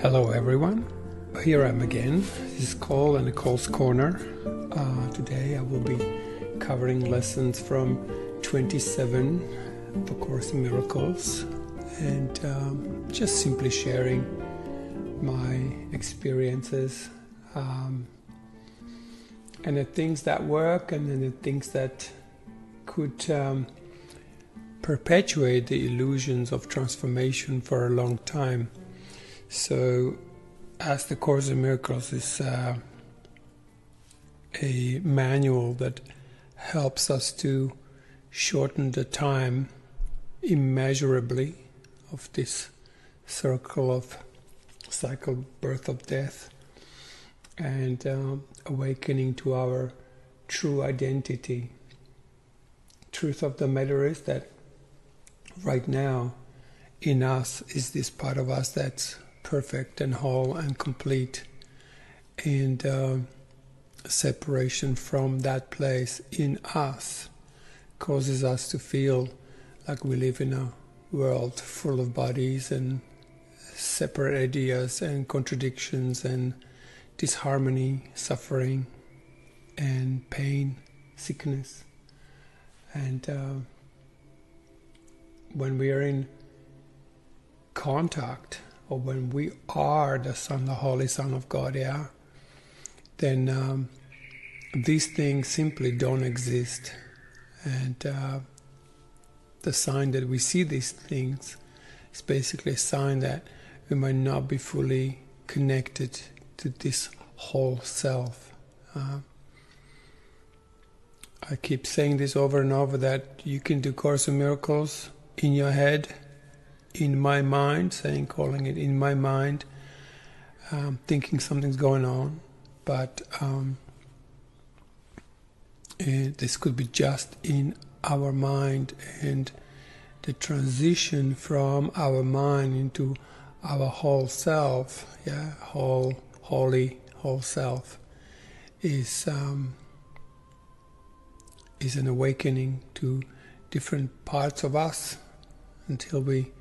Hello everyone, here I am again. This is Cole and Cole's Corner. Today I will be covering lessons from 27 of A Course in Miracles and just simply sharing my experiences and the things that work and then the things that could perpetuate the illusions of transformation for a long time. So, as the Course in Miracles is a manual that helps us to shorten the time immeasurably of this cycle of birth of death and awakening to our true identity. Truth of the matter is that right now in us is this part of us that's perfect and whole and complete, and separation from that place in us causes us to feel like we live in a world full of bodies and separate ideas and contradictions and disharmony, suffering and pain, sickness. And when we are in contact, or when we are the Son, the Holy Son of God, then these things simply don't exist. And the sign that we see these things is basically a sign that we might not be fully connected to this whole self. I keep saying this over and over, that you can do Course in Miracles in your head, in my mind, calling it in my mind, thinking something's going on, but this could be just in our mind, and the transition from our mind into our whole self, whole self, is an awakening to different parts of us until we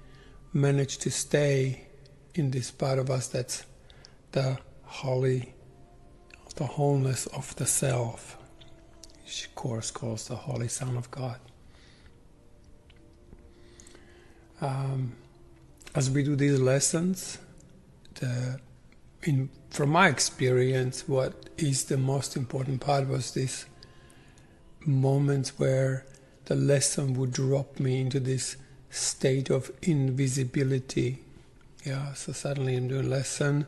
manage to stay in this part of us that's the wholeness of the self, which of course calls the Holy Son of God. As we do these lessons, from my experience, what is the most important part was this moments where the lesson would drop me into this state of invisibility. So suddenly I'm doing a lesson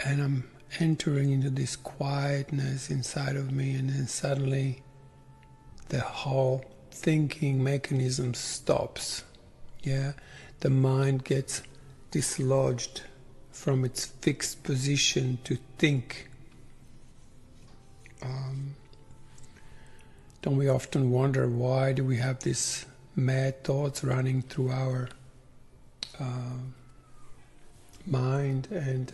and I'm entering into this quietness inside of me, and then suddenly the whole thinking mechanism stops. The mind gets dislodged from its fixed position to think. Don't we often wonder, why do we have these mad thoughts running through our mind? And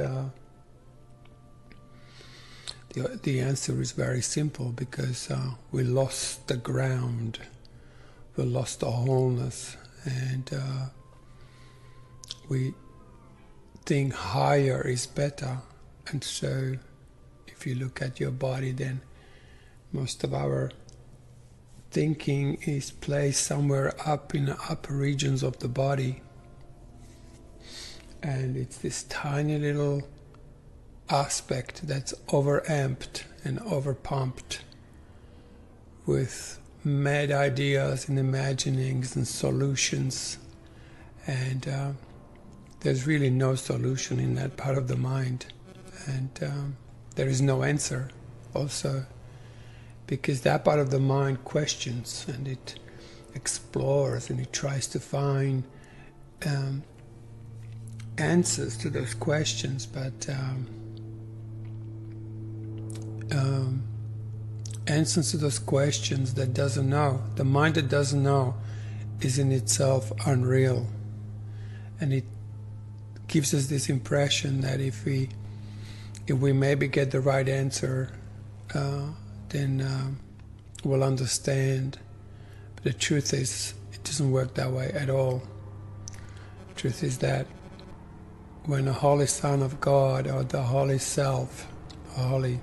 the answer is very simple, because we lost the ground, we lost the wholeness, and we think higher is better. And so if you look at your body, then most of our thinking is placed somewhere up in the upper regions of the body, and it's this tiny little aspect that's overamped and overpumped with mad ideas and imaginings and solutions, and there's really no solution in that part of the mind, and there is no answer also, because that part of the mind questions and it explores and it tries to find answers to those questions, but answers to those questions that doesn't know. The mind that doesn't know is in itself unreal, and it gives us this impression that if we maybe get the right answer, then we'll understand. But the truth is, it doesn't work that way at all. The truth is that when a holy Son of God or the Holy Self, a holy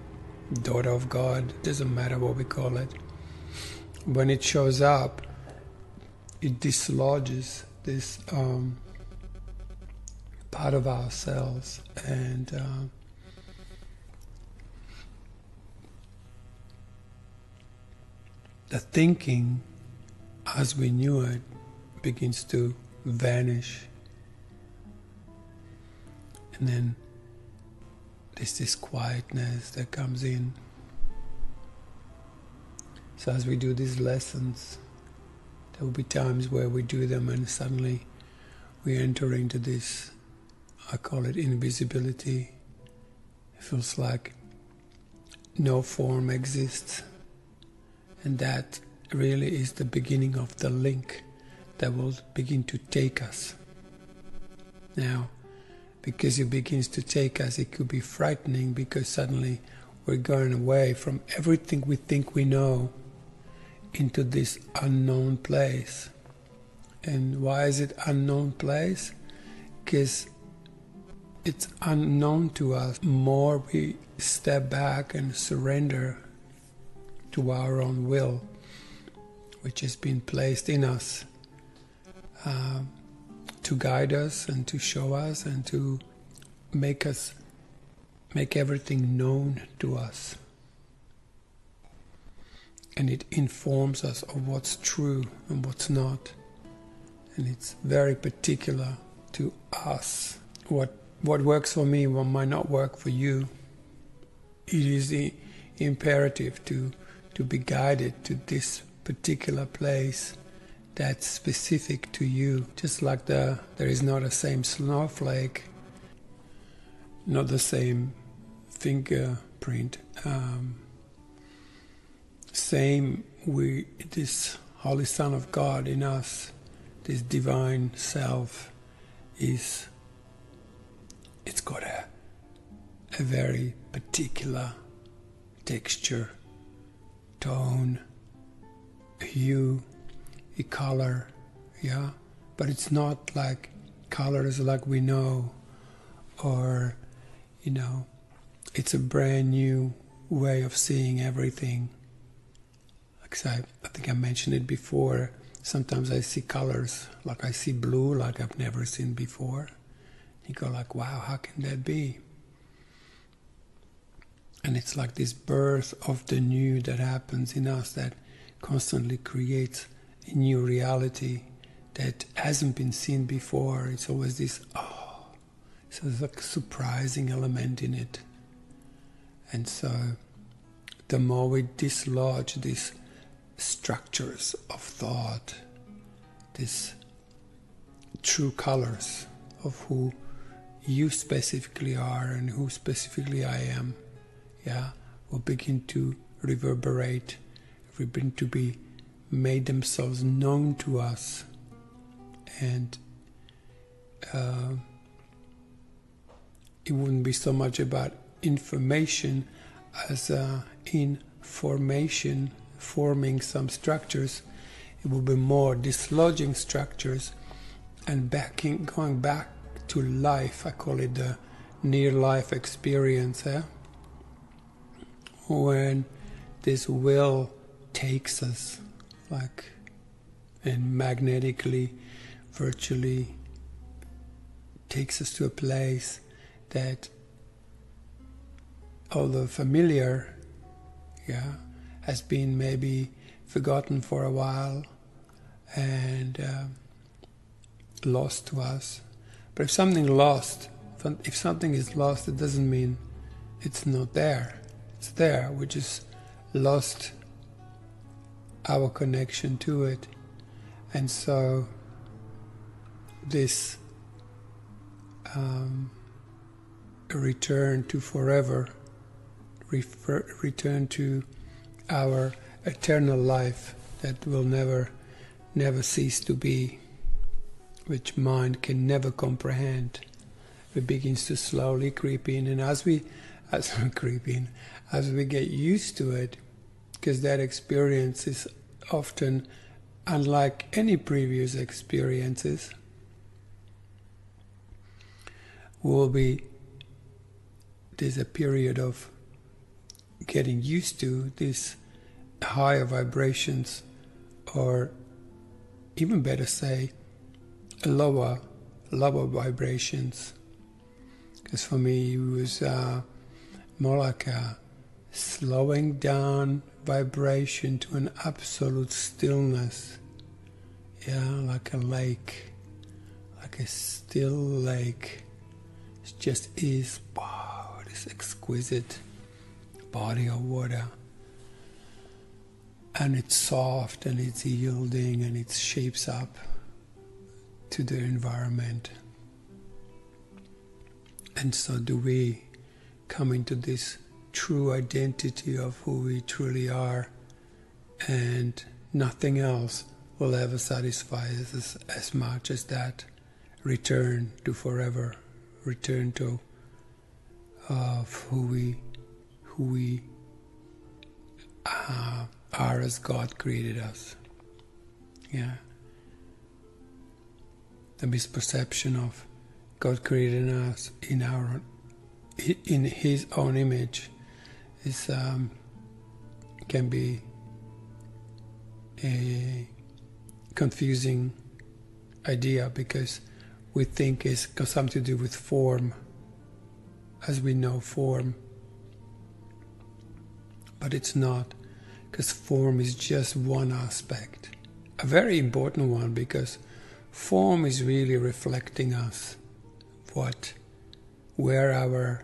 daughter of God, doesn't matter what we call it, when it shows up, it dislodges this part of ourselves, and the thinking as we knew it begins to vanish, and then there's this quietness that comes in. So as we do these lessons, there will be times where we do them and suddenly we enter into this, I call it invisibility. It feels like no form exists, and that really is the beginning of the link that will begin to take us. Now, because it begins to take us, it could be frightening, because suddenly we're going away from everything we think we know into this unknown place. And why is it unknown place? Because it's unknown to us. The more we step back and surrender to our own will, which has been placed in us to guide us and to show us and to make everything known to us. And it informs us of what's true and what's not. And it's very particular to us. What works for me, what might not work for you. It is imperative to be guided to this particular place that's specific to you. Just like there is not the same snowflake, not the same fingerprint. Same, this Holy Son of God in us, this divine self, it's got a very particular texture, tone, hue, a color, yeah? But it's not like colors like we know, or, it's a brand new way of seeing everything. I think I mentioned it before. Sometimes I see colors, like I see blue, like I've never seen before. You go like, wow, how can that be? And it's like this birth of the new that happens in us that constantly creates a new reality that hasn't been seen before. It's always this, so there's like a surprising element in it. And so the more we dislodge these structures of thought, these true colors of who you specifically are and who specifically I am, will begin to reverberate, begin to be made themselves known to us. And it wouldn't be so much about information as information, forming some structures. It will be more dislodging structures and going back to life. I call it the near-life experience, when this will takes us, and magnetically, virtually takes us to a place that, although familiar, has been maybe forgotten for a while and lost to us. But if something is lost, it doesn't mean it's not there. It's there. We just lost our connection to it. And so this return to forever, return to our eternal life that will never cease to be, which mind can never comprehend. It begins to slowly creep in, and as we get used to it, because that experience is often unlike any previous experiences, there's a period of getting used to these higher vibrations, or even better say, lower vibrations. Because for me, it was more like a slowing down vibration to an absolute stillness. Yeah, like a lake, like a still lake. It just is, wow, this exquisite body of water. And it's soft and it's yielding and it shapes up to the environment. And so do we come into this true identity of who we truly are, and nothing else will ever satisfy us as much as that return to forever, return to who we are as God created us. Yeah. The misperception of God creating us in His own image is can be a confusing idea, because we think it's got something to do with form, as we know form, but it's not, because form is just one aspect, a very important one, because form is really reflecting us, where our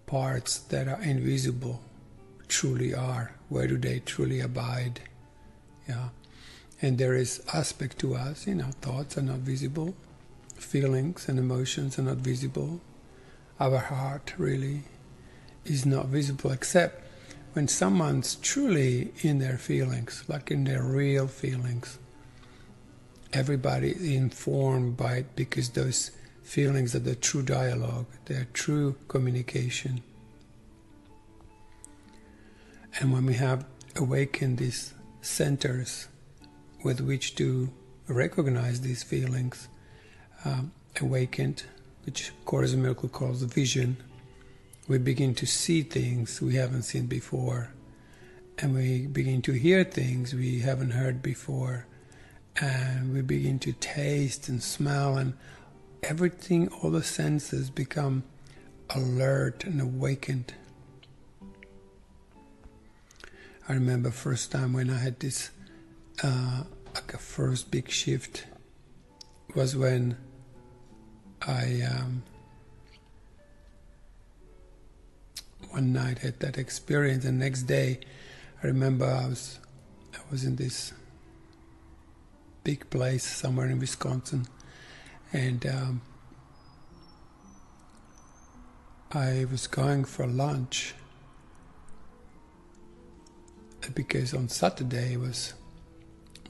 parts that are invisible truly are, where do they truly abide. Yeah. And there is aspect to us, thoughts are not visible, feelings and emotions are not visible, our heart really is not visible, except when someone's truly in their feelings, like in their real feelings. Everybody is informed by it, because those feelings are the true dialogue, they're true communication. And when we have awakened these centers with which to recognize these feelings, awakened, which Course in Miracles calls vision, we begin to see things we haven't seen before, and we begin to hear things we haven't heard before, and we begin to taste and smell, and everything, all the senses become alert and awakened. I remember first time when I had this like a first big shift was when I one night had that experience, and the next day I remember I was in this big place somewhere in Wisconsin, and I was going for lunch, because on Saturday was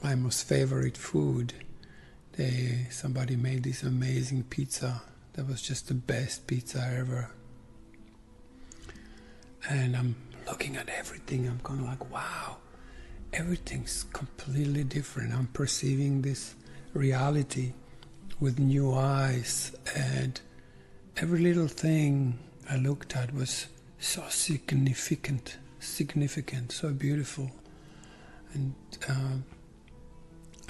my most favorite food. Somebody made this amazing pizza that was just the best pizza ever. And I'm looking at everything, I'm going like, wow, everything's completely different. I'm perceiving this reality with new eyes, and every little thing I looked at was so significant, so beautiful. And I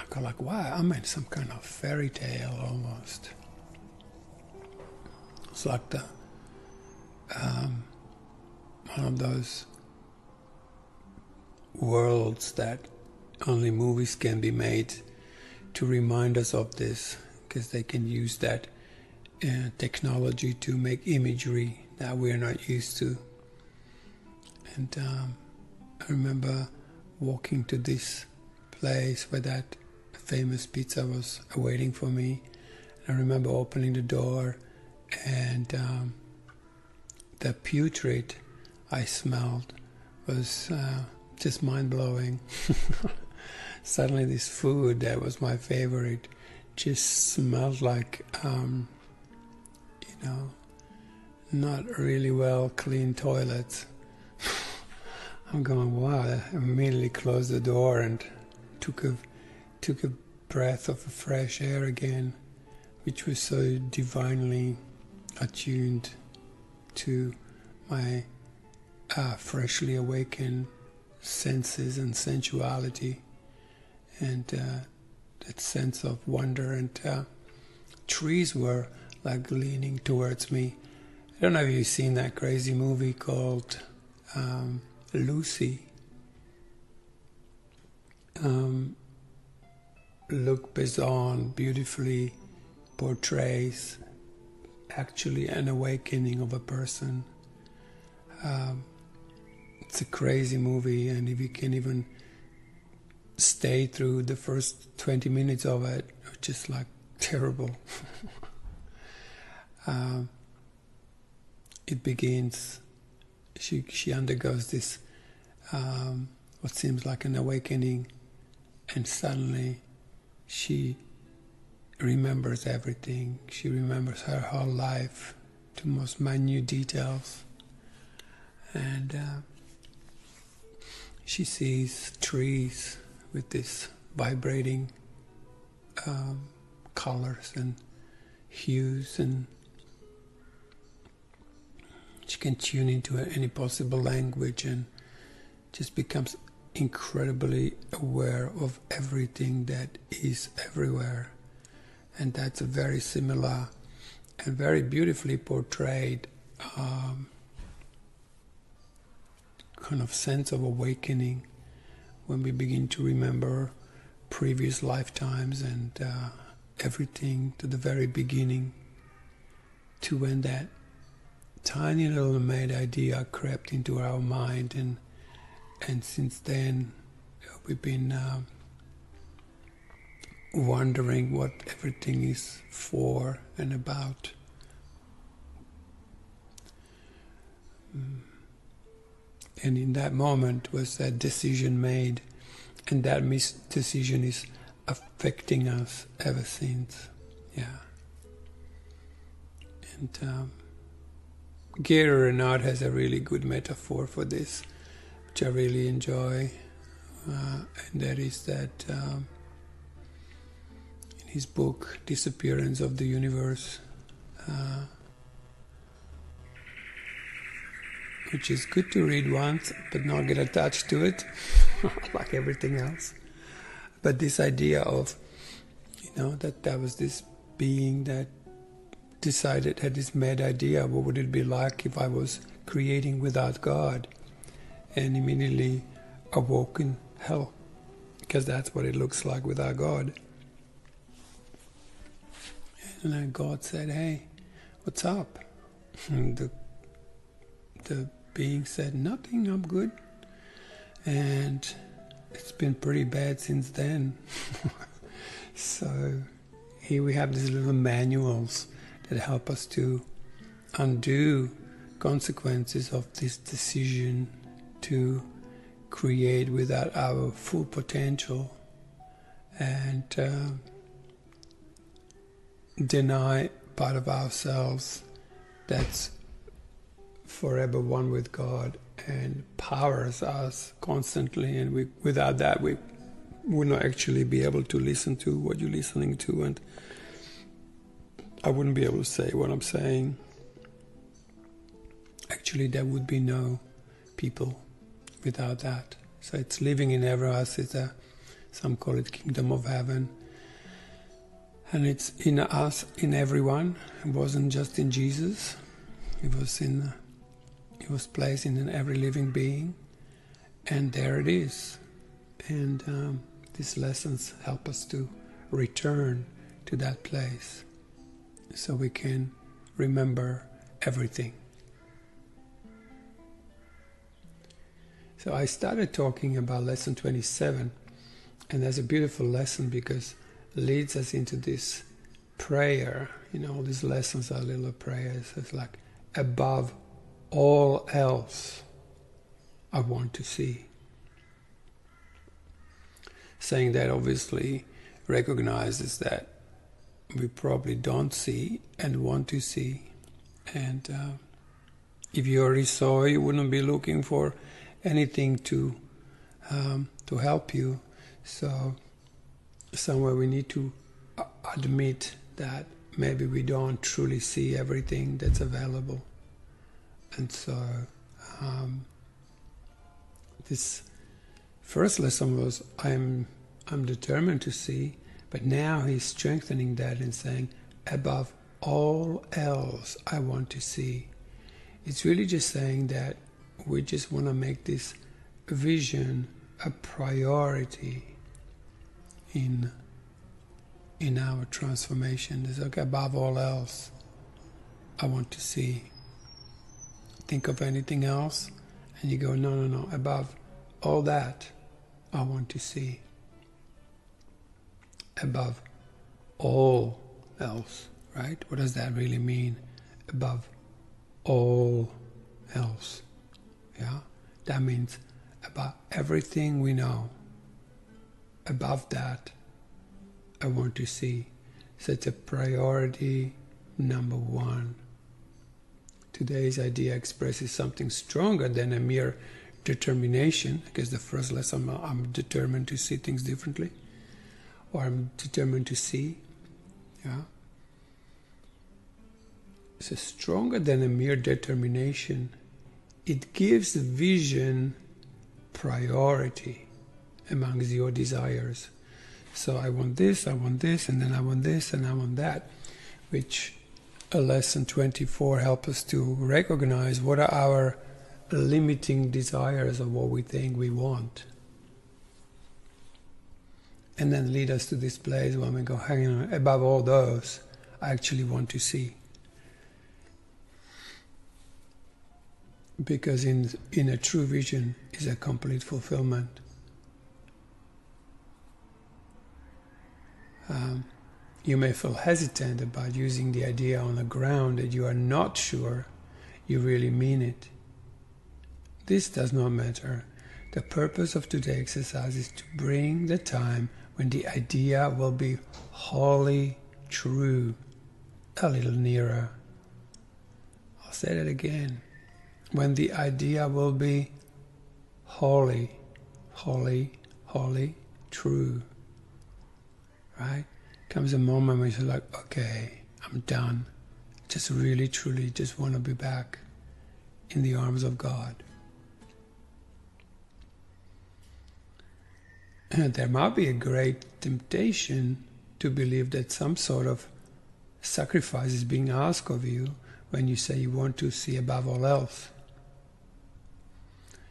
go like, wow, I'm in some kind of fairy tale almost. It's like one of those worlds that only movies can be made to remind us of this, because they can use that technology to make imagery that we're not used to. And I remember walking to this place where that famous pizza was awaiting for me. And I remember opening the door, and the putrid I smelled was just mind-blowing. Suddenly this food that was my favorite just smelled like, not really well clean toilets. I'm going, wow. I immediately closed the door and took a breath of fresh air again, which was so divinely attuned to my freshly awakened senses and sensuality, and that sense of wonder. And trees were like leaning towards me. I don't know if you've seen that crazy movie called Lucy. Luc Besson beautifully portrays actually an awakening of a person. It's a crazy movie, and if you can even stay through the first 20 minutes of it, it's just like terrible. It begins, she undergoes this what seems like an awakening, and suddenly she remembers everything. She remembers her whole life to most minute details, and she sees trees with this vibrating colors and hues, and she can tune into any possible language and just becomes incredibly aware of everything that is everywhere. And that's a very similar and very beautifully portrayed kind of sense of awakening when we begin to remember previous lifetimes and everything to the very beginning, to when that tiny little made idea crept into our mind, and since then we've been wondering what everything is for and about. And in that moment was that decision made, and that decision is affecting us ever since. Yeah. And Gary Renard has a really good metaphor for this, which I really enjoy, and that is that in his book Disappearance of the Universe, which is good to read once but not get attached to it like everything else. But this idea of, that was this being that decided, had this mad idea, what would it be like if I was creating without God, and immediately awoke in hell, because that's what it looks like without God. And then God said, "Hey, what's up?" And the being said, "Nothing, I'm good." And it's been pretty bad since then. So here we have these little manuals that help us to undo consequences of this decision to create without our full potential, and deny part of ourselves that's forever one with God and powers us constantly. And without that we would not actually be able to listen to what you're listening to, and I wouldn't be able to say what I'm saying. Actually, there would be no people without that. So it's living in every us. Some call it kingdom of heaven. And it's in us, in everyone. It wasn't just in Jesus. It was placed in every living being. And there it is. And these lessons help us to return to that place, so we can remember everything. So I started talking about lesson 27, and that's a beautiful lesson because it leads us into this prayer. All these lessons are little prayers. It's like, above all else, I want to see. Saying that obviously recognizes that we probably don't see and want to see. And if you already saw, you wouldn't be looking for anything to help you. So somewhere we need to admit that maybe we don't truly see everything that's available. And so this first lesson was I'm determined to see, but now he's strengthening that and saying, above all else, I want to see. It's really just saying that we just want to make this vision a priority in our transformation. It's like, above all else, I want to see. Think of anything else, and you go, no, above all that, I want to see. Above all else, right? What does that really mean? Above all else. Yeah? That means above everything we know. Above that, I want to see. So it's a priority number one. Today's idea expresses something stronger than a mere determination, because the first lesson, I'm determined to see things differently, or I'm determined to see. Yeah. So stronger than a mere determination, it gives the vision priority amongst your desires. So I want this, and then I want this, and I want that, which lesson 24 helps us to recognize what are our limiting desires of what we think we want. And then lead us to this place where we go, hang on, above all those, I actually want to see. Because in a true vision is a complete fulfillment. You may feel hesitant about using the idea on the ground that you are not sure you really mean it. This does not matter. The purpose of today's exercise is to bring the time when the idea will be wholly true a little nearer. I'll say that again. When the idea will be wholly true. Right? Comes a moment when you're like, okay, I'm done. Just really, truly just want to be back in the arms of God. And there might be a great temptation to believe that some sort of sacrifice is being asked of you when you say you want to see above all else.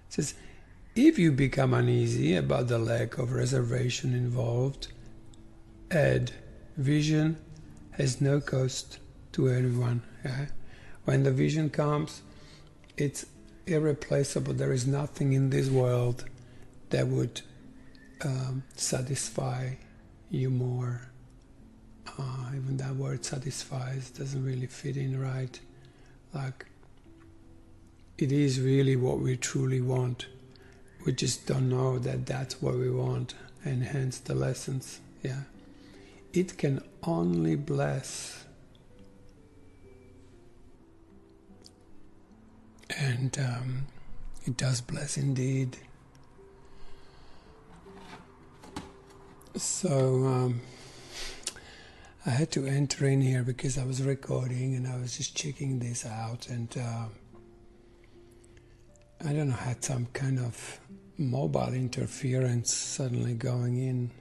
It says, if you become uneasy about the lack of reservation involved, add, vision has no cost to anyone. Yeah? When the vision comes, it's irreplaceable. There is nothing in this world that would satisfy you more. Even that word satisfies doesn't really fit in right. Like, it is really what we truly want. We just don't know that that's what we want, and hence the lessons. Yeah. It can only bless. And it does bless indeed. So I had to enter in here because I was recording and I was just checking this out, and I don't know, had some kind of mobile interference suddenly going in.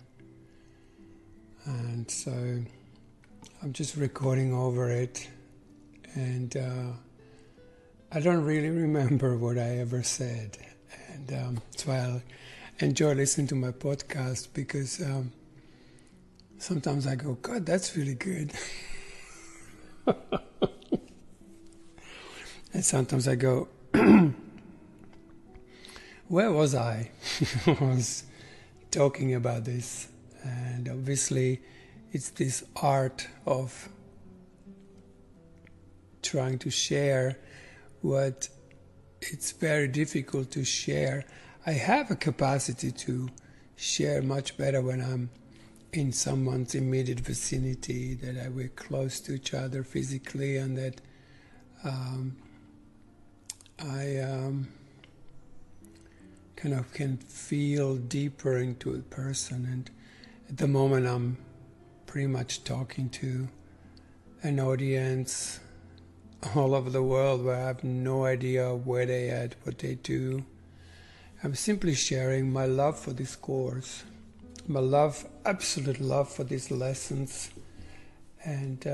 And so I'm just recording over it, and I don't really remember what I ever said. And that's why I enjoy listening to my podcast, because sometimes I go, God, that's really good. And sometimes I go, where was I? I was talking about this. And obviously, it's this art of trying to share what it's very difficult to share. I have a capacity to share much better when I'm in someone's immediate vicinity, that we're close to each other physically, and that I kind of can feel deeper into a person. And at the moment, I'm pretty much talking to an audience all over the world where I have no idea where they at, what they do. I'm simply sharing my love for this course, my love, absolute love for these lessons. And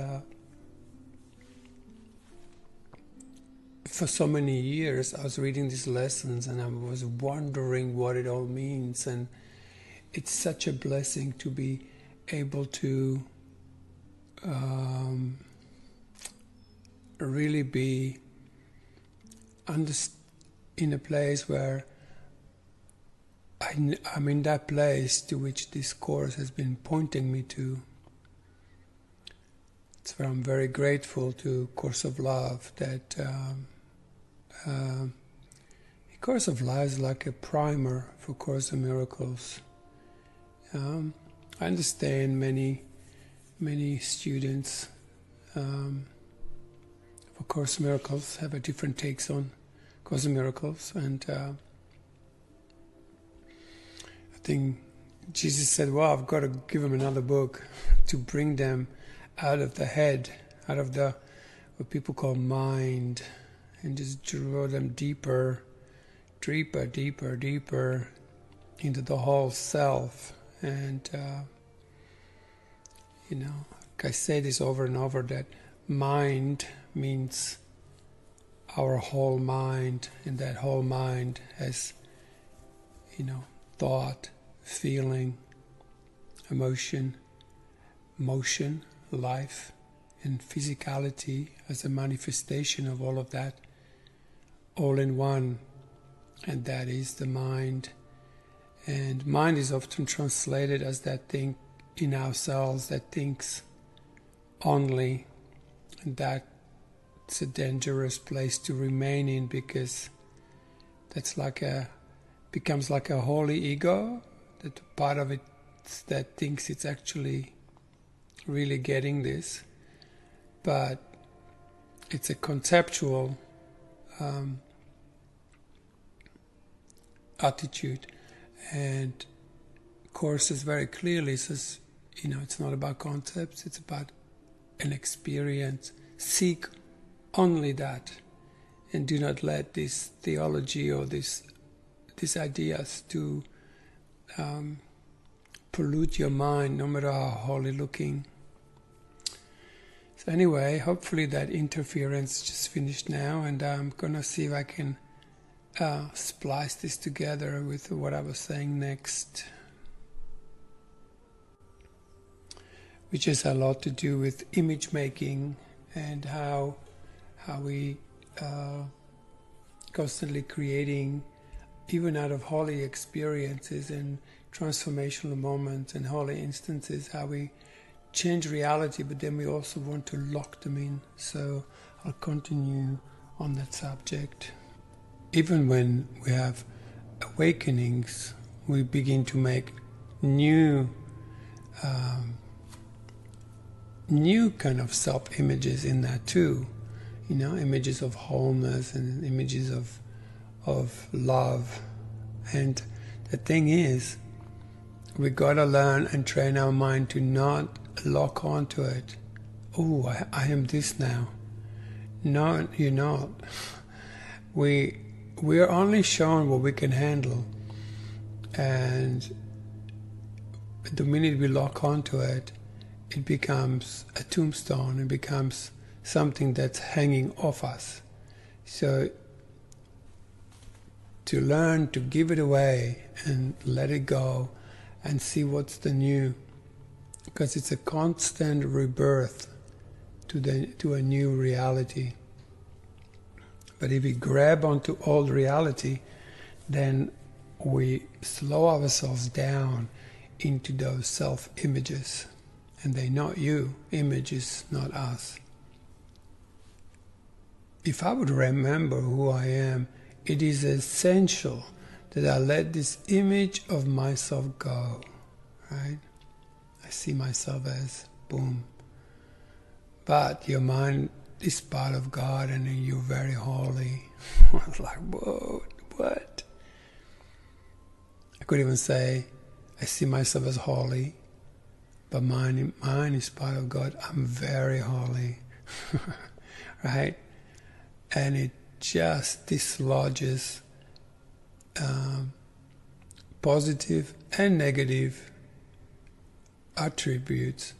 for so many years I was reading these lessons and I was wondering what it all means, and it's such a blessing to be able to really be in a place where I'm in that place to which this course has been pointing me to. It's where I'm very grateful to Course of Love that Course of Love is like a primer for Course of Miracles. I understand many students for Course of Miracles have a different takes on Course of Miracles, and I think Jesus said, well, I've got to give them another book to bring them out of the head, out of the what people call mind, and just draw them deeper into the whole self. And I say this over and over, that mind means our whole mind, and that whole mind has thought, feeling, emotion, motion, life, and physicality as a manifestation of all of that, all in one. And that is the mind. And mind is often translated as that thing in ourselves that thinks only, and that's a dangerous place to remain in, because that's becomes like a holy ego, that part of it that thinks it's actually really getting this, but it's a conceptual attitude. And Course is very clearly says, it's not about concepts, it's about an experience. Seek only that, and do not let this theology or these ideas to pollute your mind, no matter how holy looking. So anyway, hopefully that interference just finished now, and I'm gonna see if I can splice this together with what I was saying next, which has a lot to do with image making and how we constantly creating, even out of holy experiences and transformational moments and holy instances, how we change reality, but then we also want to lock them in. So I'll continue on that subject. Even when we have awakenings, we begin to make new kind of self-images in that too. Images of wholeness and images of love. And the thing is, we gotta learn and train our mind to not lock onto it. Oh, I am this now. No, you're not. We are only shown what we can handle, and the minute we lock onto it, it becomes a tombstone. It becomes something that's hanging off us. So to learn to give it away and let it go and see what's the new, because it's a constant rebirth to a new reality. But if we grab onto old reality, then we slow ourselves down into those self-images, and they're not you. Image is not us. If I would remember who I am, it is essential that I let this image of myself go, right? I see myself as boom. But your mind is part of God and you're very holy. I was like, whoa, what? I could even say, I see myself as holy, but mine is part of God. I'm very holy, right? And it just dislodges positive and negative attributes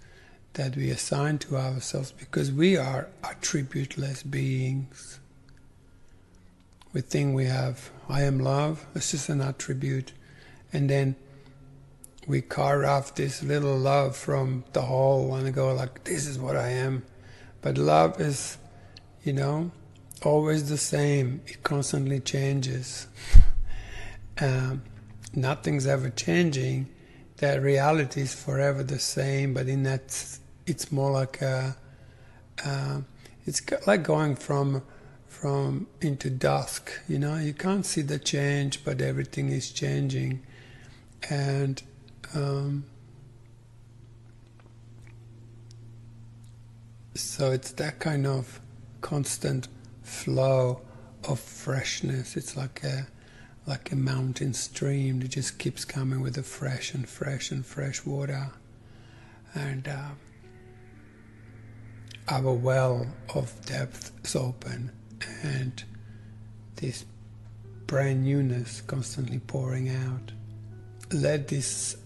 that we assign to ourselves, because we are attributeless beings. We think we have, I am love, it's just an attribute, and then we carve off this little love from the whole and go like, this is what I am. But love is, always the same. It constantly changes. Nothing's ever changing. That reality is forever the same, but in that it's more like it's like going from into dusk. You can't see the change, but everything is changing, and so it's that kind of constant flow of freshness. It's like a mountain stream that just keeps coming with the fresh and fresh and fresh water, and our well of depth is open, and this brand newness constantly pouring out. Let this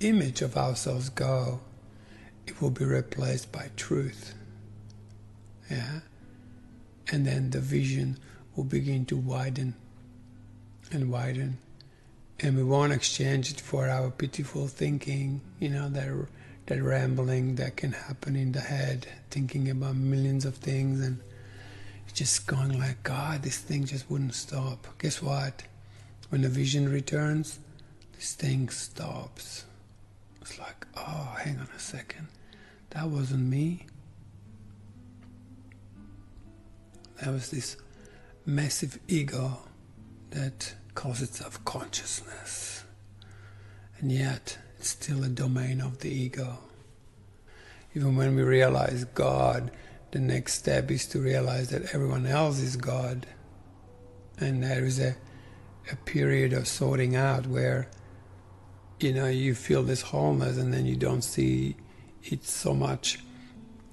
image of ourselves go. It will be replaced by truth. Yeah? And then the vision will begin to widen and widen. And we won't exchange it for our pitiful thinking, that rambling that can happen in the head, thinking about millions of things and just going like, God, this thing just wouldn't stop. Guess what? When the vision returns, this thing stops. It's like, oh, hang on a second. That wasn't me. That was this massive ego that calls itself consciousness. And yet, it's still a domain of the ego. Even when we realize God, the next step is to realize that everyone else is God. And there is a period of sorting out where, you feel this wholeness, and then you don't see it so much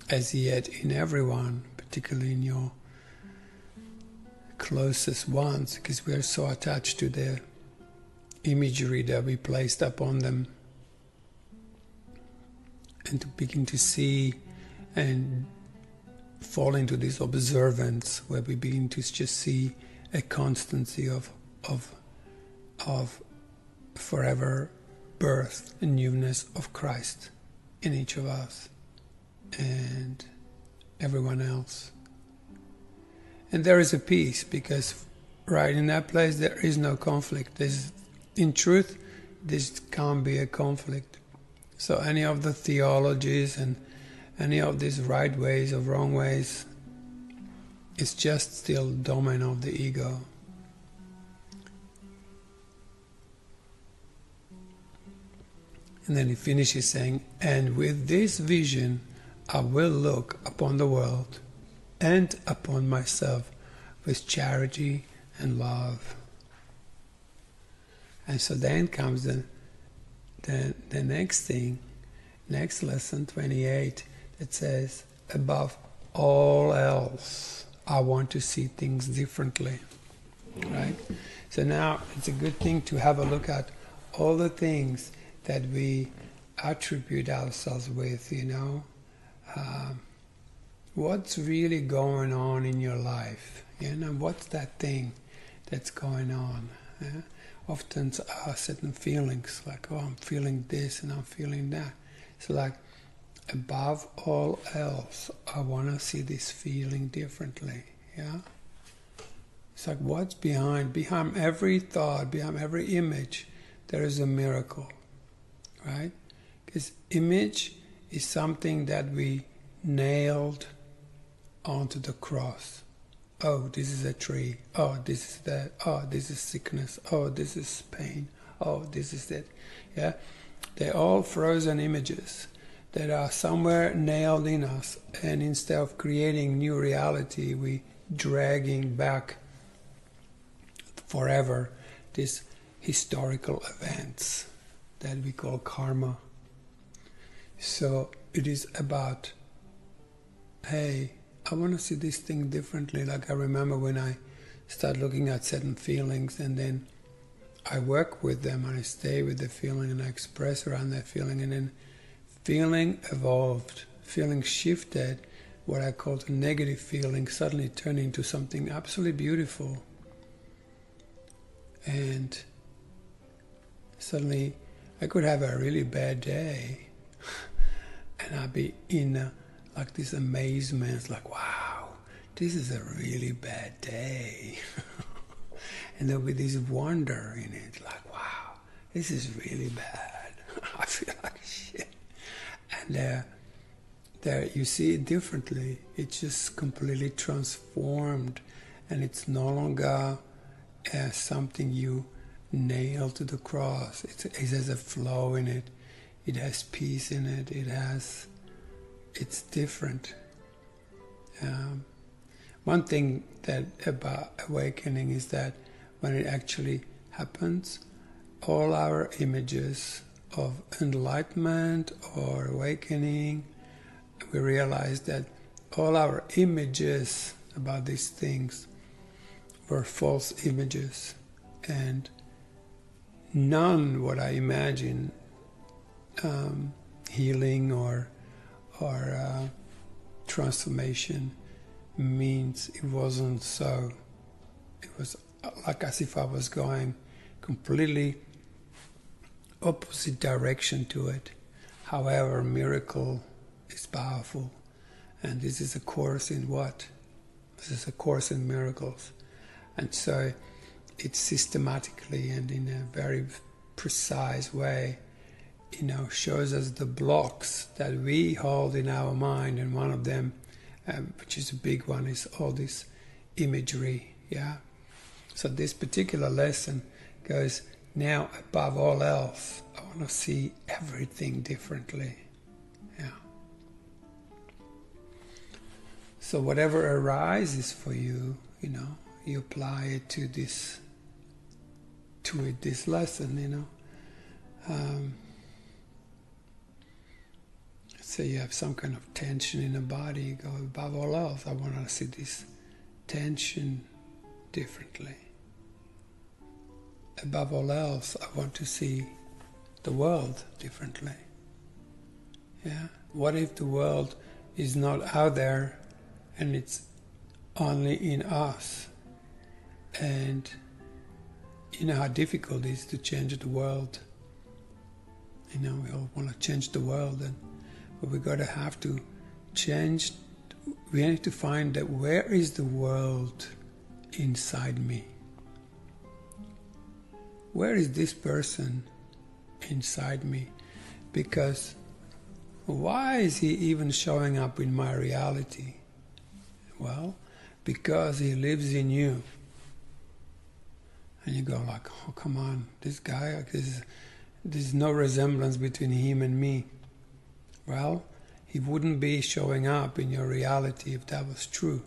as yet in everyone, particularly in your closest ones, because we are so attached to the imagery that we placed upon them. And to begin to see and fall into this observance where we begin to just see a constancy of forever birth and newness of Christ in each of us and everyone else. And there is a peace, because right in that place there is no conflict. In truth, this can't be a conflict. So any of the theologies and any of these right ways or wrong ways, it's just still domain of the ego. And then he finishes saying, and with this vision I will look upon the world and upon myself with charity and love. And so then comes the next thing, next lesson 28, that says, above all else, I want to see things differently. Right? So now it's a good thing to have a look at all the things that we attribute ourselves with, what's really going on in your life? What's that thing that's going on? Yeah? Often certain feelings, like, oh, I'm feeling this and I'm feeling that. It's like, above all else, I want to see this feeling differently. Yeah? It's like, what's behind every thought, behind every image, there is a miracle. Right? Because image is something that we nailed onto the cross. Oh, this is a tree. Oh, this is that. Oh, this is sickness. Oh, this is pain. Oh, this is that. Yeah? They're all frozen images that are somewhere nailed in us. And instead of creating new reality, we dragging back forever these historical events that we call karma. So it is about, hey, I want to see this thing differently. Like I remember when I start looking at certain feelings, and then I work with them and I stay with the feeling and I express around that feeling, and then feeling evolved, feeling shifted, what I call the negative feeling suddenly turned into something absolutely beautiful. And suddenly I could have a really bad day and I'd be in like this amazement. It's like, wow, this is a really bad day. And there'll be this wonder in it, like, wow, this is really bad. I feel like shit. And there you see it differently. It's just completely transformed, and it's no longer something you nail to the cross. It has a flow in it. It has peace in it. It's different. One thing that about awakening is that when it actually happens, all our images of enlightenment or awakening, we realize that all our images about these things were false images, and none what I imagine healing or transformation means it wasn't so. It was like as if I was going completely opposite direction to it. However, miracle is powerful, and this is a course in what? This is a course in miracles. And so it systematically and in a very precise way, shows us the blocks that we hold in our mind, and one of them, which is a big one, is all this imagery. Yeah. So this particular lesson goes, now above all else, I want to see everything differently. Yeah. So whatever arises for you, you apply it to this lesson. Say you have some kind of tension in the body, you go, above all else, I want to see this tension differently. Above all else, I want to see the world differently. Yeah. What if the world is not out there and it's only in us? And you know how difficult it is to change the world. We all want to change the world, but we have to change. We need to find that where is the world inside me? Where is this person inside me? Because why is he even showing up in my reality? Well, because he lives in you. And you go like, oh, come on, this guy, there's no resemblance between him and me. Well, he wouldn't be showing up in your reality if that was true,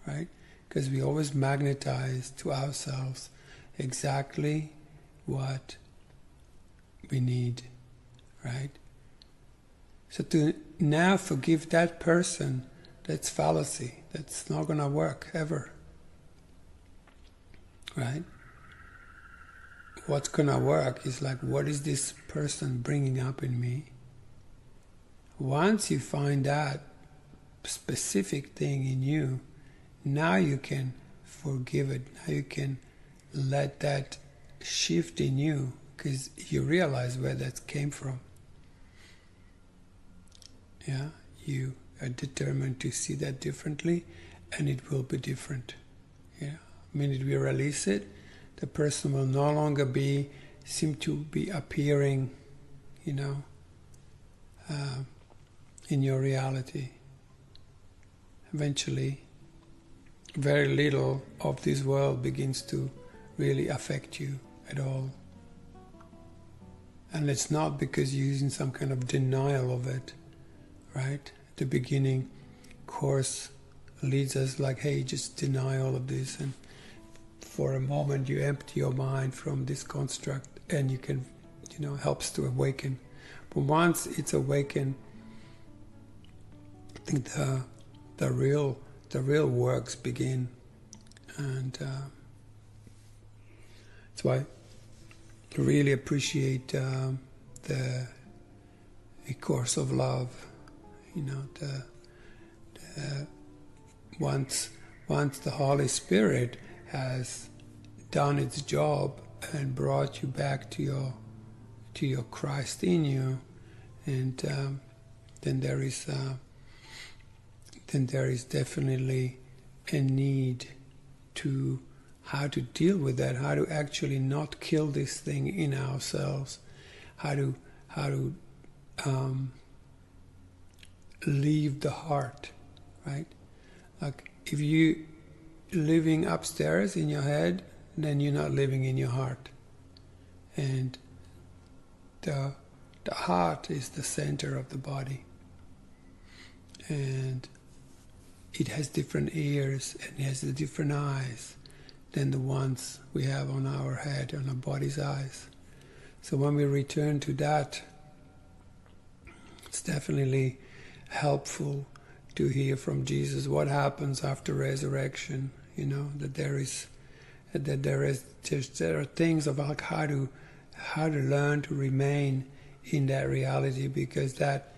right? Because we always magnetize to ourselves exactly what we need, right? So to now forgive that person, that's fallacy. That's not going to work ever, right? What's going to work is like, what is this person bringing up in me? Once you find that specific thing in you, now you can forgive it. Now you can let that shift in you, because you realize where that came from. Yeah, you are determined to see that differently, and it will be different. Yeah, the minute we release it, the person will no longer seem to be appearing, in your reality. Eventually, very little of this world begins to really affect you at all. And it's not because you're using some kind of denial of it, right? At the beginning, Course leads us like, hey, just deny all of this, and for a moment you empty your mind from this construct, and you can, helps to awaken. But once it's awakened, I think the real works begin, and that's why I really appreciate the course of love. Once the Holy Spirit has done its job and brought you back to your Christ in you, and then there is definitely a need to how to deal with that, how to actually not kill this thing in ourselves, how to leave the heart, right? Like if you living upstairs in your head, then you're not living in your heart. And the heart is the center of the body. And it has different ears and it has the different eyes than the ones we have on our head, on our body's eyes. So when we return to that, it's definitely helpful to hear from Jesus what happens after resurrection. That there are things about how to learn to remain in that reality, because that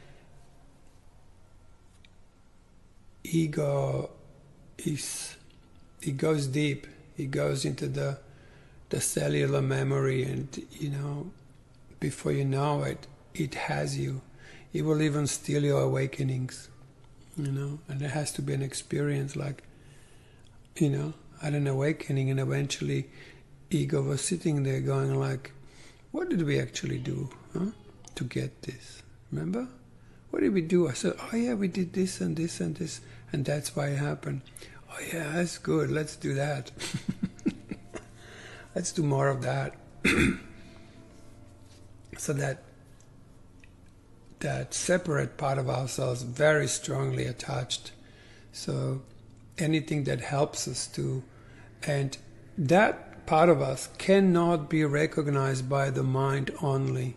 ego it goes deep. It goes into the cellular memory, and before you know it, it has you. It will even steal your awakenings, and it has to be an experience like, I had an awakening, and eventually ego was sitting there going like, what did we actually do to get this? Remember? What did we do? I said, oh yeah, we did this and this and this, and that's why it happened. Oh yeah, that's good, let's do that. Let's do more of that. So that separate part of ourselves very strongly attached. So anything that helps us to, and that part of us cannot be recognized by the mind only.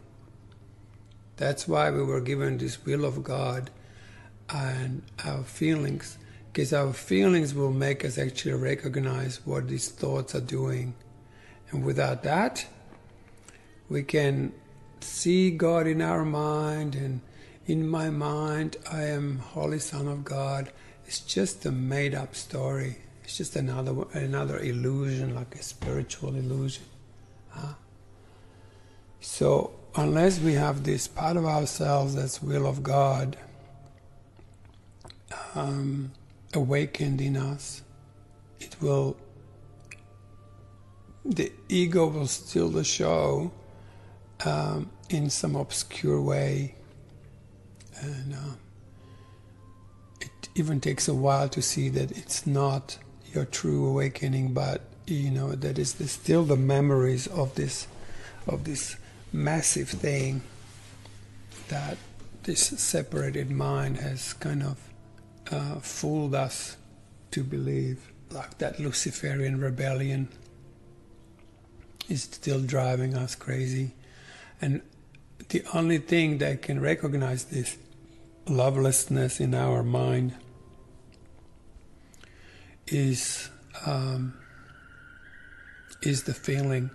That's why we were given this will of God and our feelings, because our feelings will make us actually recognize what these thoughts are doing. And without that, we can see God in our mind, and in my mind I am Holy Son of God. It's just a made-up story. It's just another illusion, like a spiritual illusion. So unless we have this part of ourselves that's will of God awakened in us, the ego will steal the show in some obscure way, and it even takes a while to see that it's not your true awakening, but that is still the memories of this massive thing that this separated mind has kind of fooled us to believe, like that Luciferian rebellion is still driving us crazy. And the only thing that can recognize this lovelessness in our mind is the feeling.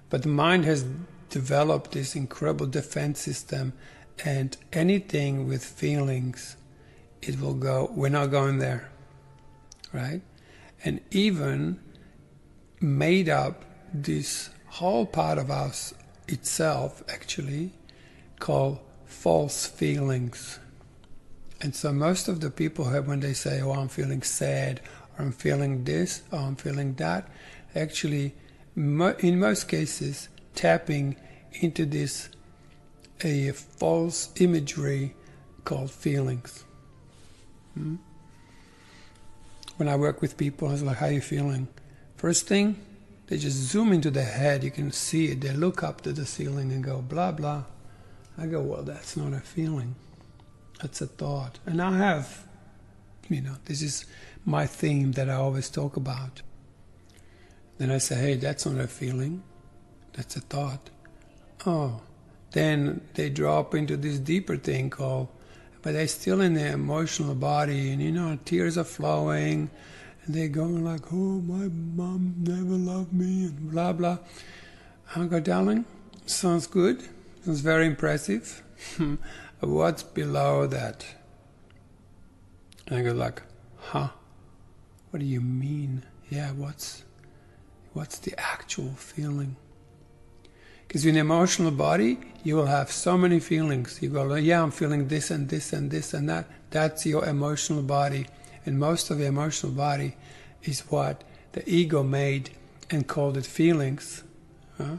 But the mind has developed this incredible defense system, and anything with feelings, it will go, we're not going there, right? And even made up this whole part of us itself, actually, called false feelings. And so most of the people have, when they say, oh, I'm feeling sad, or I'm feeling this, or I'm feeling that, actually, in most cases, tapping into this a false imagery called feelings. When I work with people, I was like, how are you feeling? First thing, they just zoom into their head. You can see it. They look up to the ceiling and go, blah, blah. I go, well, that's not a feeling. That's a thought. And I have, this is my theme that I always talk about. Then I say, hey, that's not a feeling. That's a thought. Oh, then they drop into this deeper thing called, but they're still in their emotional body, and tears are flowing, and they're going like, oh, my mom never loved me, and blah blah. I go, darling, sounds good, sounds very impressive. What's below that? And I go like, huh? What do you mean? Yeah, what's the actual feeling? Because in the emotional body, you will have so many feelings. You go, yeah, I'm feeling this and this and this and that. That's your emotional body. And most of the emotional body is what the ego made and called it feelings. Huh?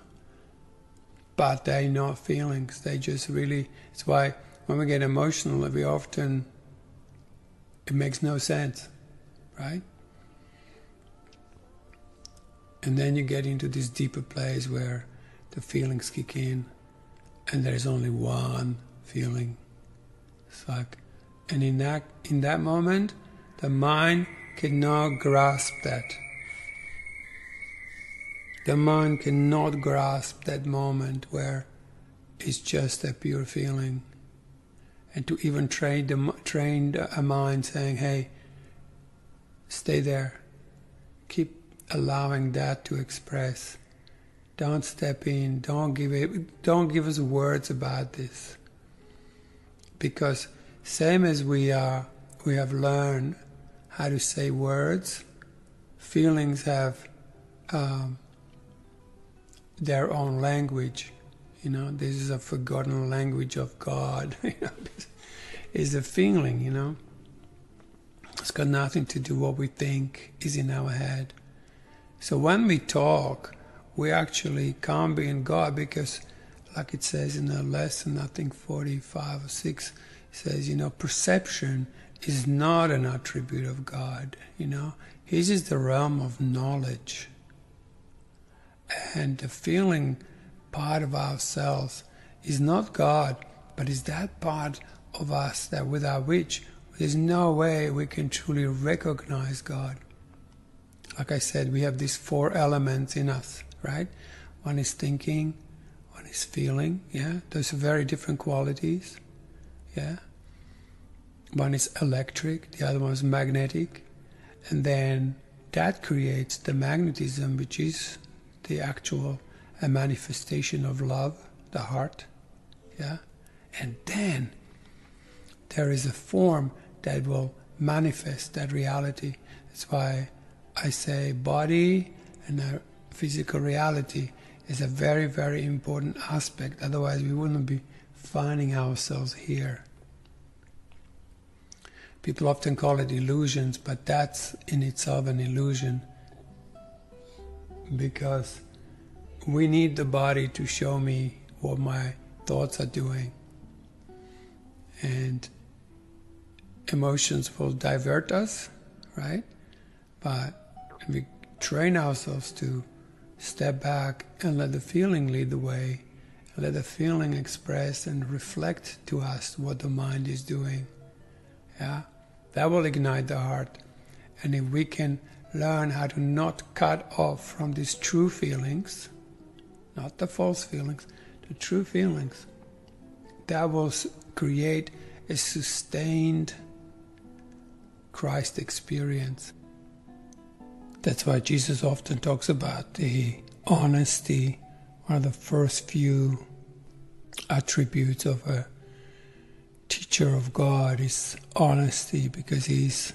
But they're not feelings. They just really, it's why when we get emotional, we often, it makes no sense, right? And then you get into this deeper place where the feelings kick in, and there's only one feeling. It's like, and in that moment, the mind cannot grasp that. The mind cannot grasp that moment where it's just a pure feeling. And to even train a mind saying, hey, stay there, keep allowing that to express. Don't step in, don't give us words about this. Because same as we have learned how to say words, feelings have their own language. This is a forgotten language of God. It's a feeling, It's got nothing to do what we think is in our head. So when we talk, we actually can't be in God, because like it says in the lesson, I think 45 or 6, it says, perception is not an attribute of God. His is the realm of knowledge. And the feeling part of ourselves is not God, but is that part of us that without which there's no way we can truly recognize God. Like I said, we have these 4 elements in us, right? One is thinking, one is feeling, yeah? Those are very different qualities, yeah? One is electric, the other one is magnetic, and then that creates the magnetism, which is the actual manifestation of love, the heart, yeah? And then there is a form that will manifest that reality. That's why I say body and physical reality is a very, very important aspect. Otherwise, we wouldn't be finding ourselves here. People often call it illusions, but that's in itself an illusion, because we need the body to show me what my thoughts are doing. And emotions will divert us, right? But we train ourselves to step back and let the feeling lead the way, let the feeling express and reflect to us what the mind is doing. Yeah, that will ignite the heart. And if we can learn how to not cut off from these true feelings, not the false feelings, the true feelings, that will create a sustained Christ experience. That's why Jesus often talks about the honesty, one of the first few attributes of a teacher of God is honesty, because he's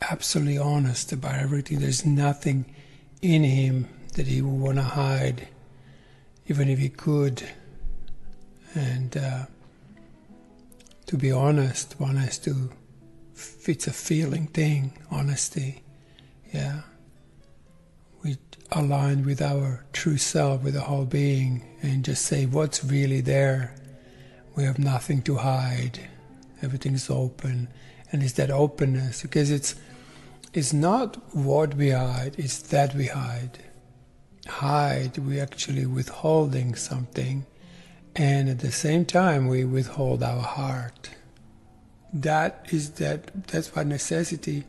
absolutely honest about everything. There's nothing in him that he would want to hide, even if he could. And to be honest, one has to, it's a feeling thing, honesty. Yeah. We align with our true self, with the whole being, and just say what's really there. We have nothing to hide. Everything's open. And it's that openness, because it's not what we hide, it's that we hide. Hide, we actually withholding something, and at the same time we withhold our heart. That's why necessity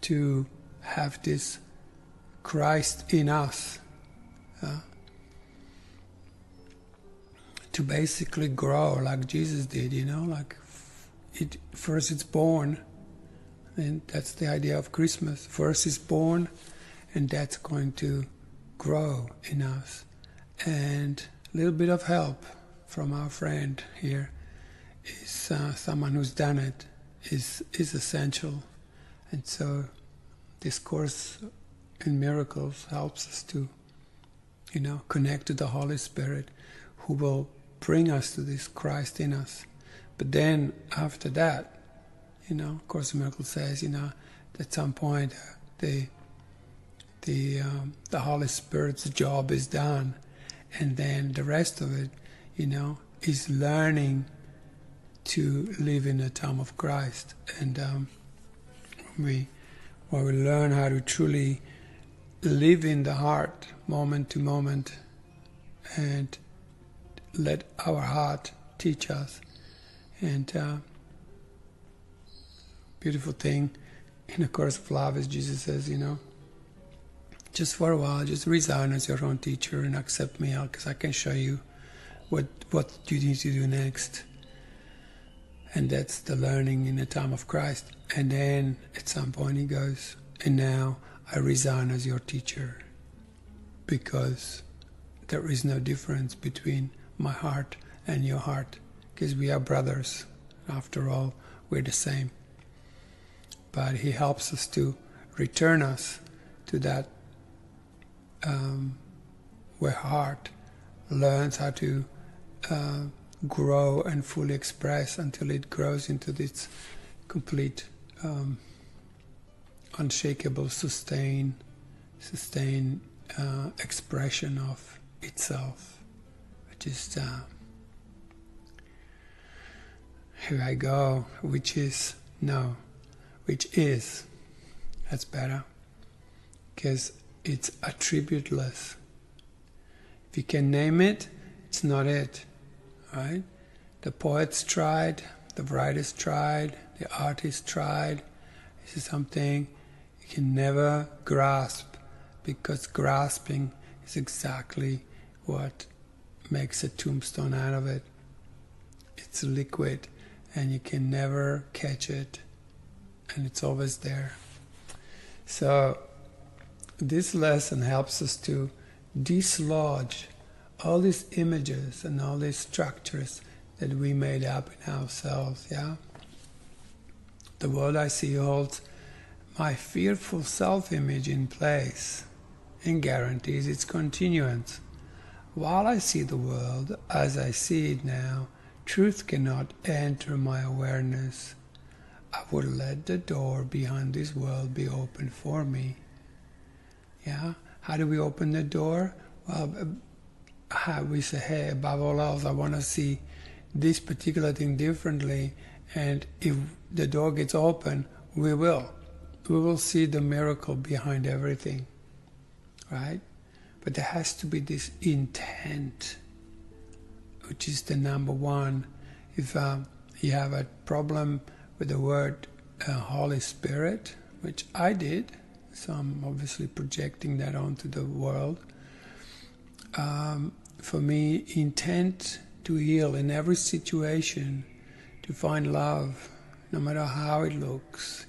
to have this Christ in us, to basically grow like Jesus did, like first it's born, and that's the idea of Christmas. First it's born, and that's going to grow in us. And a little bit of help from our friend here is someone who's done it is essential. And so this Course in Miracles helps us to, connect to the Holy Spirit, who will bring us to this Christ in us. But then after that, Course in Miracles says, at some point the Holy Spirit's job is done, and then the rest of it, is learning to live in the time of Christ. And when we learn how to truly live in the heart, moment to moment, and let our heart teach us. And beautiful thing in the Course of Love is Jesus says, just for a while, just resign as your own teacher and accept me, because I can show you what you need to do next. And that's the learning in the time of Christ. And then at some point he goes, and now I resign as your teacher, because there is no difference between my heart and your heart, because we are brothers. After all, we're the same. But he helps us to return us to that where heart learns how to grow and fully express until it grows into this complete, unshakable, sustained expression of itself, which is here I go, which is that's better, because it's attributeless. If you can name it, it's not it, right? The poets tried, the writers tried, the artists tried. This is something you can never grasp, because grasping is exactly what makes a tombstone out of it. It's liquid, and you can never catch it, and it's always there. So this lesson helps us to dislodge all these images and all these structures that we made up in ourselves, yeah? The world I see holds my fearful self-image in place and guarantees its continuance. While I see the world as I see it now, truth cannot enter my awareness. I would let the door behind this world be open for me. Yeah? How do we open the door? Well, we say, hey, above all else, I want to see this particular thing differently. And if the door gets open, we will. We will see the miracle behind everything. Right? But there has to be this intent, which is the number one. If you have a problem with the word Holy Spirit, which I did, so I'm obviously projecting that onto the world. For me, intent to heal in every situation, to find love, no matter how it looks,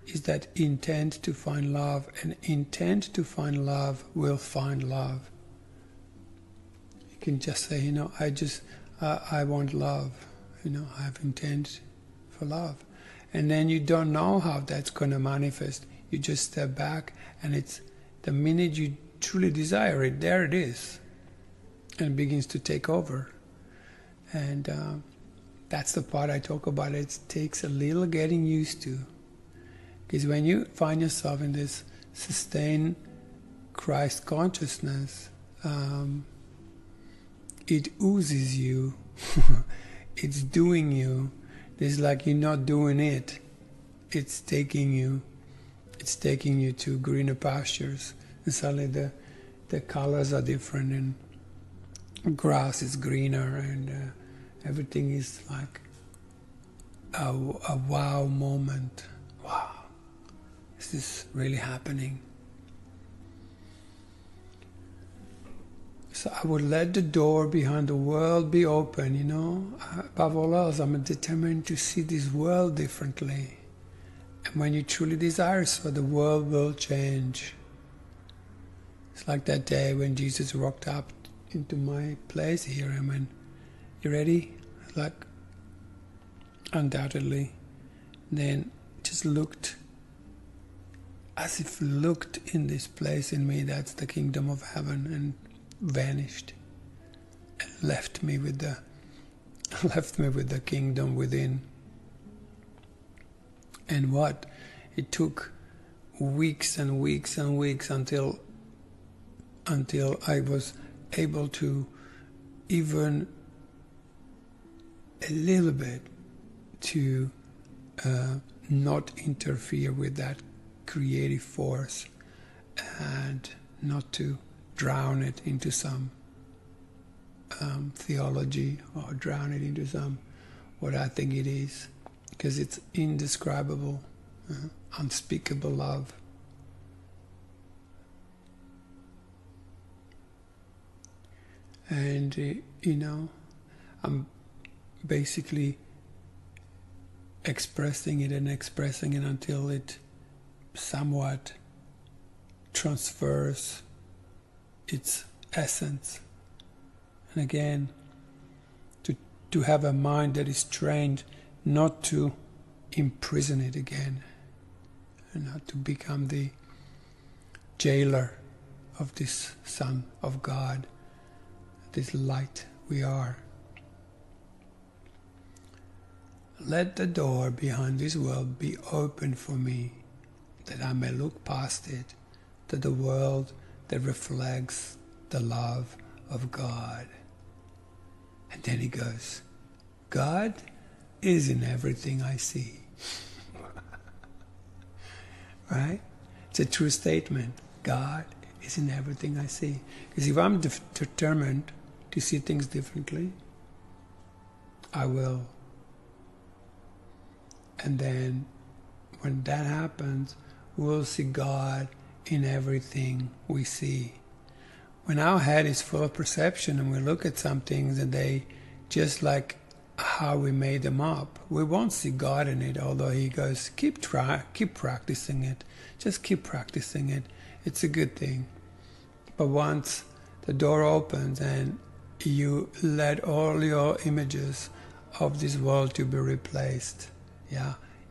is that intent to find love. And intent to find love will find love. You can just say, I want love. I have intent for love. And then you don't know how that's going to manifest. You just step back, and it's the minute you truly desire it, there it is, and it begins to take over. And that's the part I talk about. It takes a little getting used to, because when you find yourself in this sustained Christ consciousness, it oozes you. It's doing you. It's like you're not doing it. It's taking you to greener pastures, and suddenly the colors are different, and grass is greener, and everything is like a wow moment. Wow, is this really happening? So I would let the door behind the world be open, Above all else, I'm determined to see this world differently. And when you truly desire so, the world will change. It's like that day when Jesus walked up into my place here and went, "You ready?" Like, undoubtedly. Then just looked, as if looked in this place in me, that's the kingdom of heaven, and vanished and left me with the kingdom within. And what? It took weeks and weeks and weeks until I was able to even a little bit to not interfere with that creative force and not to drown it into some theology or drown it into some what I think it is, because it's indescribable, unspeakable love. And I'm basically expressing it until it somewhat transfers its essence. And again, to have a mind that is trained not to imprison it again, and not to become the jailer of this Son of God, this light we are. Let the door behind this world be open for me, that I may look past it to the world that reflects the love of God. And then he goes, God is in everything I see. Right? It's a true statement. God is in everything I see. Because if I'm determined to see things differently, I will. And then when that happens, we'll see God in everything we see. When our head is full of perception and we look at some things and they just like how we made them up, we won't see God in it, although he goes, keep practicing it. Just keep practicing it. It's a good thing. But once the door opens and you let all your images of this world to be replaced,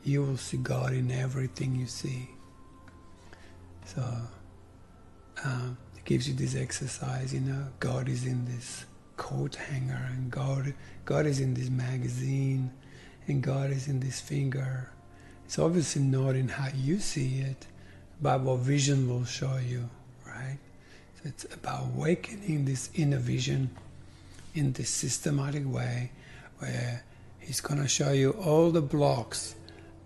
you will see God in everything you see. So it gives you this exercise, God is in this coat hanger, and God is in this magazine, and God is in this finger. It's obviously not in how you see it, but what vision will show you, right? So it's about awakening this inner vision in this systematic way, where he's going to show you all the blocks,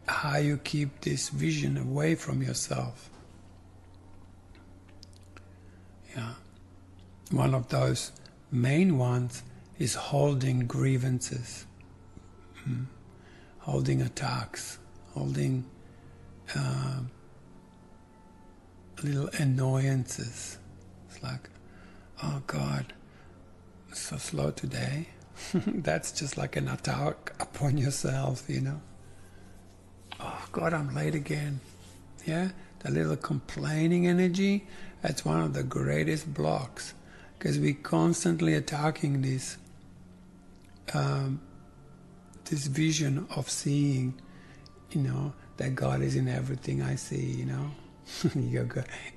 how you keep this vision away from yourself. One of those main ones is holding grievances, holding attacks, holding little annoyances. It's like, oh God, so slow today. That's just like an attack upon yourself, Oh God, I'm late again. The little complaining energy, that's one of the greatest blocks, because we're constantly attacking this vision of seeing, that God is in everything I see,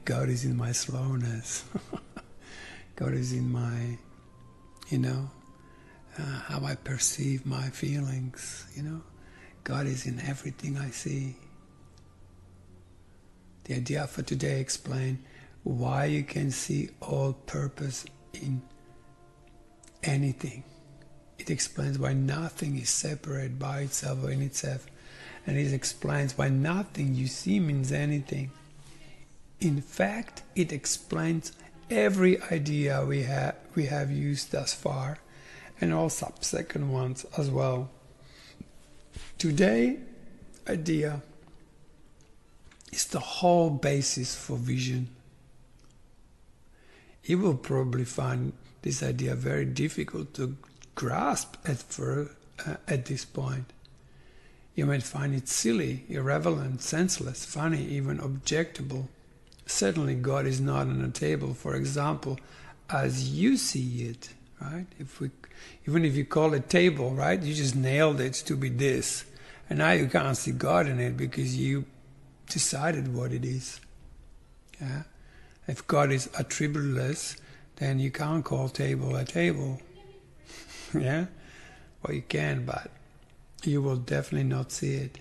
God is in my slowness. God is in my, how I perceive my feelings, God is in everything I see. The idea for today explains why you can see all purpose in anything. It explains why nothing is separate by itself or in itself. And it explains why nothing you see means anything. In fact, it explains every idea we have used thus far, and all subsequent ones as well. Today, idea is the whole basis for vision. he will probably find this idea very difficult to grasp at this point. You might find it silly, irrelevant, senseless, funny, even objectable. Certainly God is not on a table, for example, as you see it, right? Even if you call it table, right? You just nailed it to be this. And now you can't see God in it because you decided what it is. Yeah? If God is attributeless, then you can't call table a table. Yeah? Well, you can, but you will definitely not see it.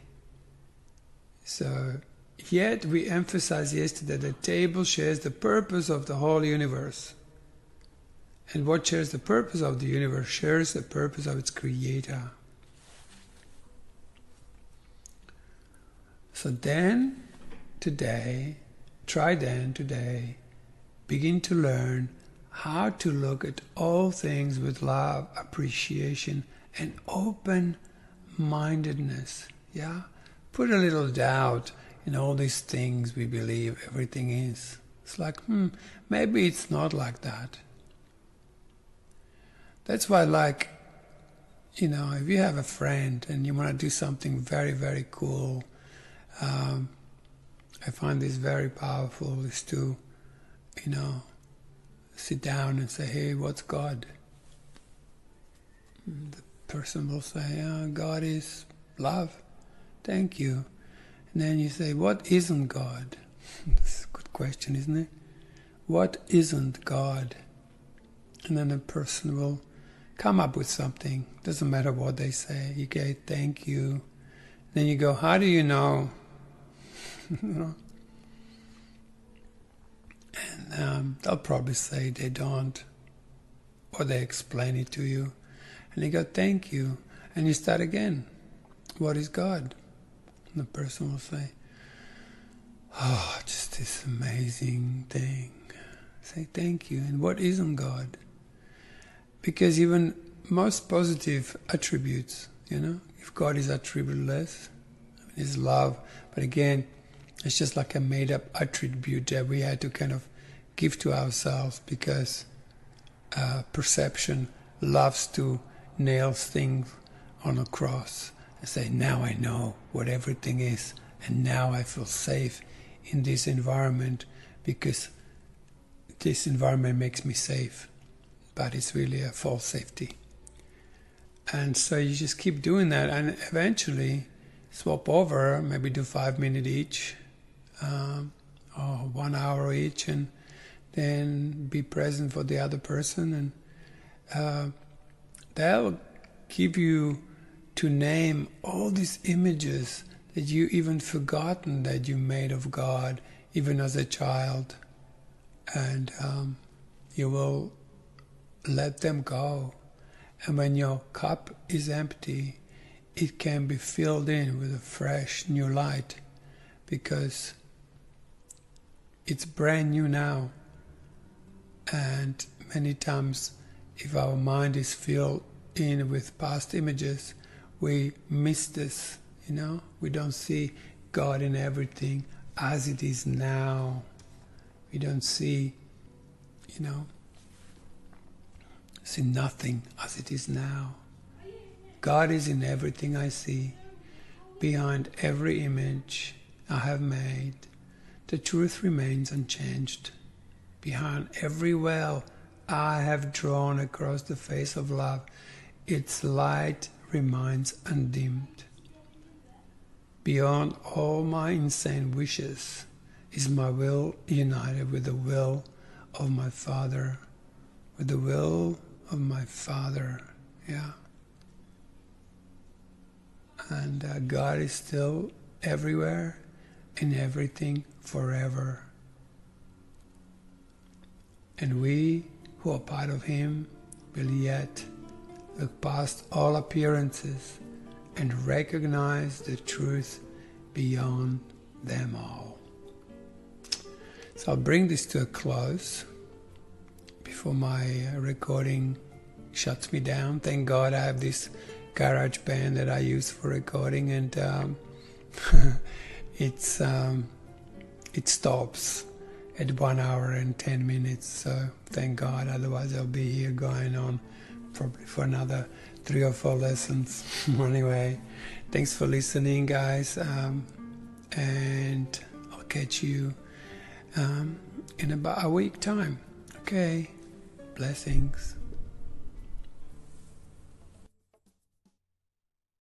So, yet we emphasized yesterday that the table shares the purpose of the whole universe. And what shares the purpose of the universe shares the purpose of its creator. So then, today, begin to learn how to look at all things with love, appreciation, and open-mindedness. Yeah? Put a little doubt in all these things we believe everything is. It's like, maybe it's not like that. That's why, if you have a friend and you want to do something very, very cool, I find this very powerful, is to, sit down and say, hey, what's God? The person will say, God is love. Thank you. And then you say, what isn't God? That's a good question, isn't it? What isn't God? And then the person will come up with something. Doesn't matter what they say. You say, thank you. Then you go, how do you know? And they'll probably say they don't, or they explain it to you. And you go, thank you. And you start again. What is God? And the person will say, just this amazing thing. Say, thank you. And what isn't God? Because even most positive attributes, if God is attributeless, is love, but again, it's just like a made-up attribute that we had to kind of give to ourselves because perception loves to nail things on a cross and say, now I know what everything is, and now I feel safe in this environment because this environment makes me safe. But it's really a false safety. And so you just keep doing that, and eventually swap over, maybe do 5 minutes each, or 1 hour each, and then be present for the other person, and they'll give you to name all these images that you even forgotten that you made of God, even as a child, and you will let them go. And when your cup is empty, it can be filled in with a fresh new light because it's brand new now. And many times, if our mind is filled in with past images, we miss this, We don't see God in everything as it is now. We don't see, see nothing as it is now. God is in everything I see. Behind every image I have made, the truth remains unchanged. Behind every well I have drawn across the face of love, its light remains undimmed. Beyond all my insane wishes is my will united with the will of my Father, with the will of my Father, And God is still everywhere, in everything, forever. And we who are part of Him will yet look past all appearances and recognize the truth beyond them all. So I'll bring this to a close before my recording shuts me down. Thank God I have this garage band that I use for recording, and it stops at 1 hour and 10 minutes. So thank God, otherwise I'll be here going on probably for another 3 or 4 lessons. Anyway, thanks for listening, guys, and I'll catch you in about a week time. Okay, blessings.